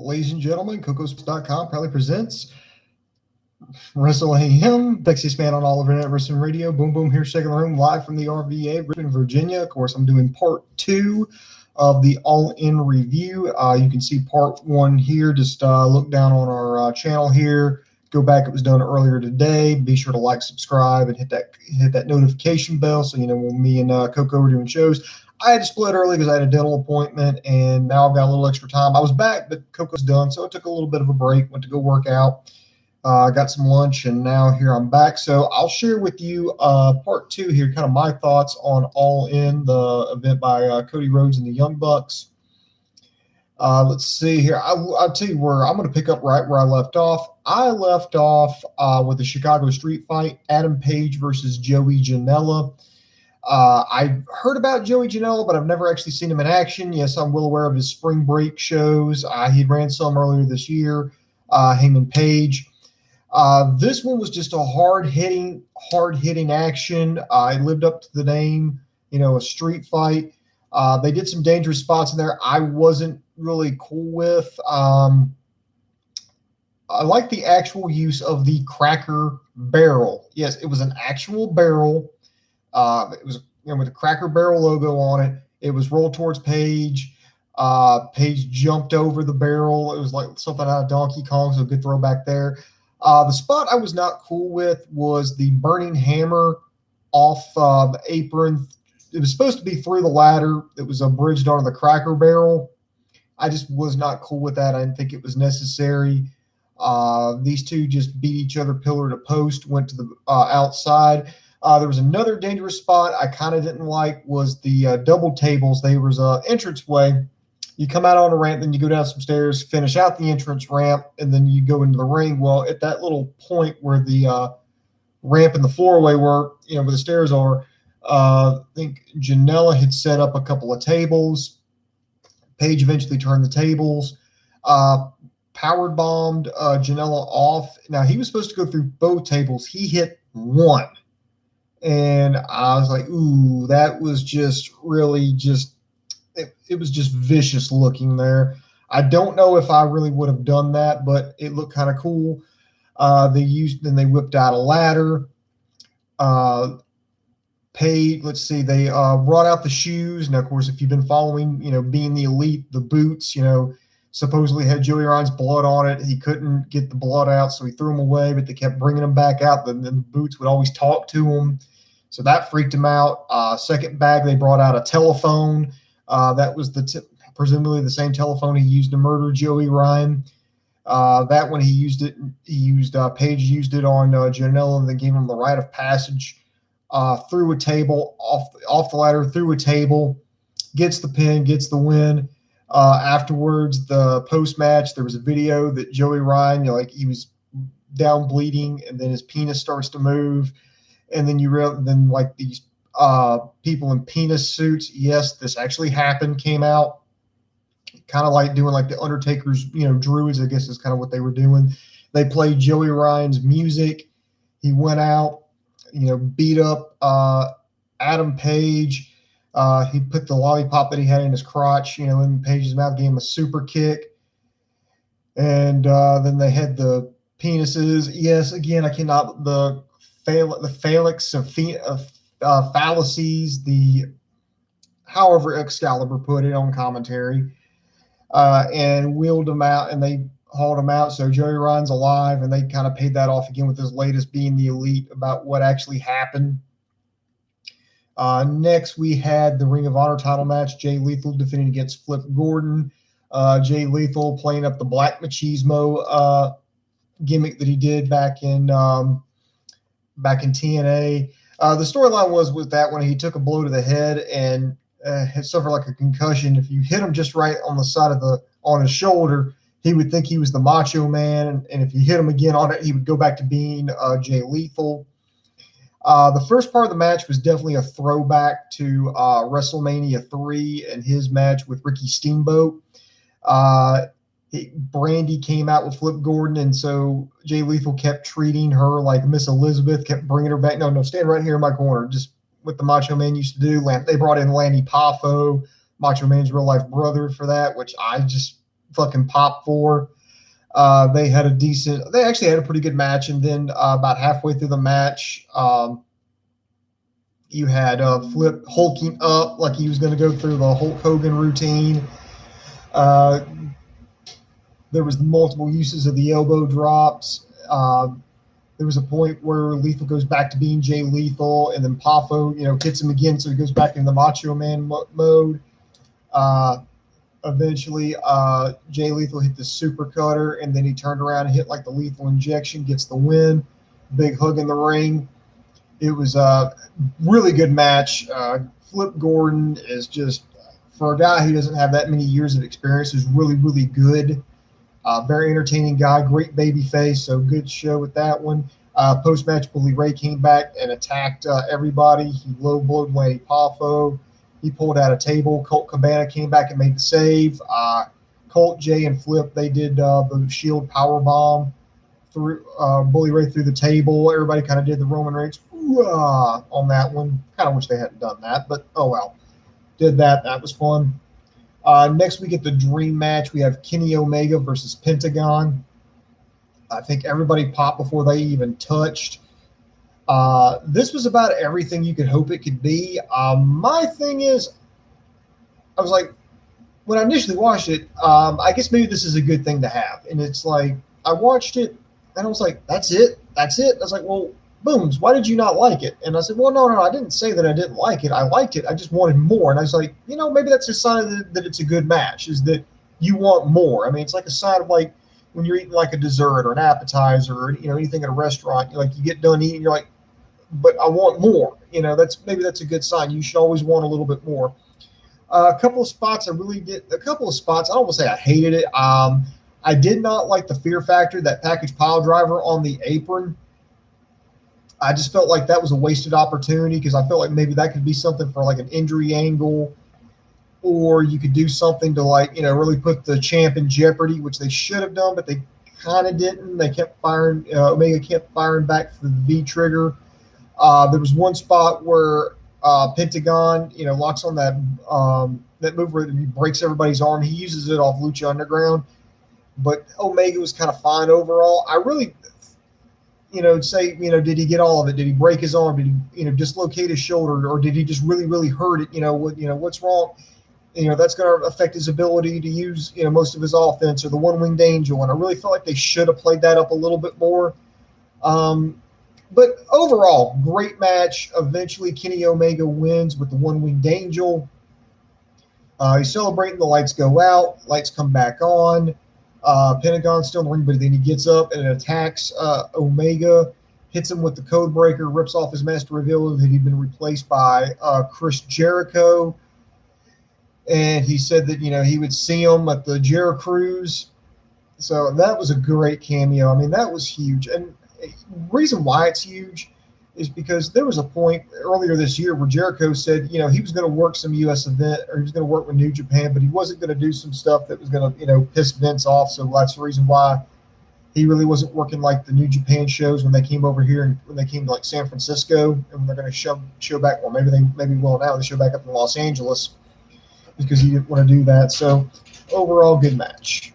Ladies and gentlemen, CocoSports.com proudly presents Wrestle AM, Sexiest Man on all of Internet Wrestling Radio. Boom Boom here, shaking the room, live from the RVA, Richmond, Virginia. Of course, I'm doing part 2 of the All-In review. You can see part 1 here. Just look down on our channel here. Go back; it was done earlier today. Be sure to like, subscribe, and hit that notification bell so you know when me and Coco are doing shows. I had to split early because I had a dental appointment, and now I've got a little extra time. I was back, but Coco's done, so it took a little bit of a break. Went to go work out. Got some lunch, and now here I'm back. So I'll share with you part 2 here, kind of my thoughts on All In, the event by Cody Rhodes and the Young Bucks. Let's see here. I'll tell you where I'm going to pick up right where I left off. I left off with the Chicago Street Fight, Adam Page versus Joey Janela. I heard about Joey Janela, but I've never actually seen him in action. Yes, I'm well aware of his spring break shows. He ran some earlier this year, him and Page. This one was just a hard-hitting action. It lived up to the name, a street fight. They did some dangerous spots in there I wasn't really cool with. I like the actual use of the Cracker Barrel. Yes, it was an actual barrel. It was with the Cracker Barrel logo on it. It was rolled towards Page. Page jumped over the barrel. It was like something out of Donkey Kong, so good throwback there. The spot I was not cool with was the burning hammer off the apron. It was supposed to be through the ladder. It was bridged onto the Cracker Barrel. I just was not cool with that. I didn't think it was necessary. These two just beat each other pillar to post, went to the outside. There was another dangerous spot I kind of didn't like was the double tables. There was an entranceway. You come out on a ramp, then you go down some stairs, finish out the entrance ramp, and then you go into the ring. Well, at that little point where the ramp and the floorway were, where the stairs are, I think Janela had set up a couple of tables. Page eventually turned the tables, powered bombed Janela off. Now, he was supposed to go through both tables. He hit one. And I was like, ooh, that was just really it was just vicious looking there. I don't know if I really would have done that, but it looked kind of cool. They whipped out a ladder. Let's see, they brought out the shoes. Now, of course, if you've been following, being the elite, the boots, supposedly had Joey Ryan's blood on it. He couldn't get the blood out, so he threw them away, but they kept bringing them back out. Then the boots would always talk to him. So that freaked him out. Second bag, they brought out a telephone. That was presumably the same telephone he used to murder Joey Ryan. That one he used Page used it on Janela, and then gave him the rite of passage through a table, off the ladder, through a table, gets the pin, gets the win. Afterwards, the post-match, there was a video that Joey Ryan, he was down bleeding, and then his penis starts to move. And then these people in penis suits, yes, this actually happened, came out, kind of like doing like the Undertaker's, druids, I guess is kind of what they were doing. They played Joey Ryan's music. He went out, beat up Adam Page. He put the lollipop that he had in his crotch, in Page's mouth, gave him a super kick. And then they had the penises. Yes, again, I cannot, the phalanx of fallacies, however Excalibur put it on commentary, and wheeled him out, and they hauled him out. So Joey Ryan's alive, and they kind of paid that off again with his latest being the elite about what actually happened. Next, we had the Ring of Honor title match. Jay Lethal defending against Flip Gordon. Jay Lethal playing up the Black Machismo gimmick that he did back in TNA. The storyline was with that one, he took a blow to the head and had suffered like a concussion. If you hit him just right on the side on his shoulder, he would think he was the Macho Man, and if you hit him again on it, he would go back to being Jay Lethal. The first part of the match was definitely a throwback to WrestleMania 3 and his match with Ricky Steamboat. Brandy came out with Flip Gordon, and so Jay Lethal kept treating her like Miss Elizabeth, kept bringing her back. No, stand right here in my corner, just what the Macho Man used to do. They brought in Lanny Poffo, Macho Man's real-life brother, for that, which I just fucking pop for. They actually had a pretty good match, and then about halfway through the match, you had Flip hulking up like he was going to go through the Hulk Hogan routine. There was multiple uses of the elbow drops. There was a point where Lethal goes back to being Jay Lethal, and then Poffo, hits him again, so he goes back into the Macho Man mode. Eventually, Jay Lethal hit the super cutter, and then he turned around and hit like the lethal injection, gets the win. Big hug in the ring. It was a really good match. Flip Gordon is just, for a guy who doesn't have that many years of experience, is really, really good. Very entertaining guy, great baby face, so good show with that one. Post-match, Bully Ray came back and attacked everybody. He low-blowed Lanny Poffo. He pulled out a table. Colt Cabana came back and made the save. Colt, Jay, and Flip, they did the Shield power bomb through Bully Ray through the table. Everybody kind of did the Roman Reigns on that one. Kind of wish they hadn't done that, but oh well. Did that. That was fun. Next, we get the dream match. We have Kenny Omega versus Pentagon. I think everybody popped before they even touched. This was about everything you could hope it could be. My thing is, I was like, when I initially watched it, I guess maybe this is a good thing to have. And it's like, I watched it, and I was like, that's it? That's it? I was like, well, Booms, why did you not like it? And I said, well, no, I didn't say that I didn't like it. I liked it. I just wanted more. And I was like, maybe that's a sign that it's a good match, is that you want more. I mean, it's like a sign of like when you're eating like a dessert or an appetizer or, anything at a restaurant, you get done eating, you're like, but I want more. That's a good sign. You should always want a little bit more. A couple of spots I really did. A couple of spots, I don't want to say I hated it. I did not like the Fear Factor, that package pile driver on the apron. I just felt like that was a wasted opportunity, because I felt like maybe that could be something for like an injury angle, or you could do something to like, really put the champ in jeopardy, which they should have done, but they kind of didn't. They kept firing, Omega kept firing back for the V trigger. There was one spot where Pentagon, locks on that move where he breaks everybody's arm. He uses it off Lucha Underground, but Omega was kind of fine overall. I really, say, did he get all of it? Did he break his arm? Did he, dislocate his shoulder, or did he just really, really hurt it? What's wrong? That's going to affect his ability to use, most of his offense, or the one-winged angel. And I really felt like they should have played that up a little bit more. But overall, great match. Eventually, Kenny Omega wins with the one-winged angel. He's celebrating. The lights go out. Lights come back on. Pentagon's still in the ring, but then he gets up and attacks Omega, hits him with the code breaker, rips off his mask to reveal that he'd been replaced by Chris Jericho. And he said that, he would see him at the Jericho Cruise. So that was a great cameo. I mean, that was huge. And the reason why it's huge is because there was a point earlier this year where Jericho said, he was going to work some U.S. event, or he was going to work with New Japan, but he wasn't going to do some stuff that was going to, piss Vince off. So that's the reason why he really wasn't working like the New Japan shows when they came over here, and when they came to like San Francisco, and when they're going to show back. Well, maybe will now. They show back up in Los Angeles, because he didn't want to do that. So overall, good match.